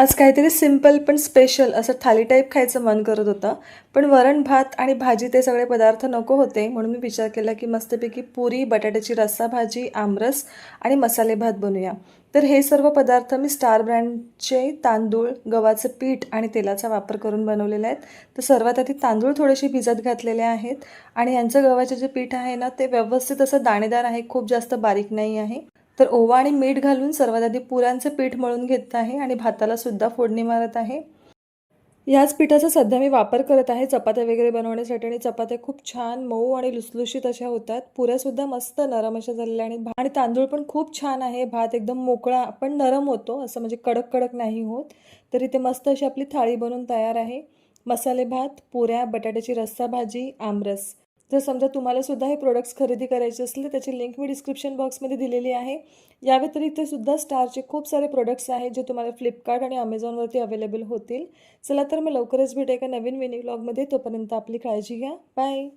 आज काहीतरी सिंपल पण स्पेशल असं थाली टाईप खायचं मन करत होतं. पण वरण भात आणि भाजी ते सगळे पदार्थ नको होते, म्हणून मी विचार केला की मस्तपैकी पुरी, बटाट्याची रस्सा भाजी, आमरस आणि मसाले भात बनवूया. तर हे सर्व पदार्थ मी स्टार ब्रँडचे तांदूळ, गव्हाचं पीठ आणि तेलाचा वापर करून बनवलेले आहेत. तर सर्वात आधी तांदूळ थोडेसे भिजत घातलेले आहेत आणि यांचं गव्हाचं जे पीठ आहे ना, ते व्यवस्थित असं दाणेदार आहे, खूप जास्त बारीक नाही आहे. तर ओवा आणि मीठ घालून सर्वात आधी पुऱ्यांचं पीठ मळून घेत आहे आणि भाताला सुद्धा फोडणी मारत आहे. याच पिठाचा सध्या मी वापर करत आहे चपात्या वगैरे बनवण्यासाठी आणि चपात्या खूप छान मऊ आणि लुसलुशीत अशा होतात. पुऱ्यासुद्धा मस्त नरम अशा झालेल्या आणि तांदूळ पण खूप छान आहे. भात एकदम मोकळा पण नरम होतो, असं म्हणजे कडक कडक नाही होत. तर इथे मस्त अशी आपली थाळी बनवून तयार आहे. मसाले भात, पुऱ्या, बटाट्याची रस्सा भाजी, आमरस. जर समजा तुम्हाला सुद्धा हे प्रोडक्ट्स खरेदी करायचे असले तर त्याची लिंक मी डिस्क्रिप्शन बॉक्समध्ये दिलेली आहे. या व्यतिरिक्त सुद्धा स्टारचे खूप सारे प्रोडक्ट्स आहेत जे तुम्हाला फ्लिपकार्ट आणि अमेझॉनवरती अवेलेबल होतील. चला तर मग लवकरच भेटू एका नवीन मिनी व्लॉगमध्ये. तोपर्यंत आपली काळजी घ्या. बाय.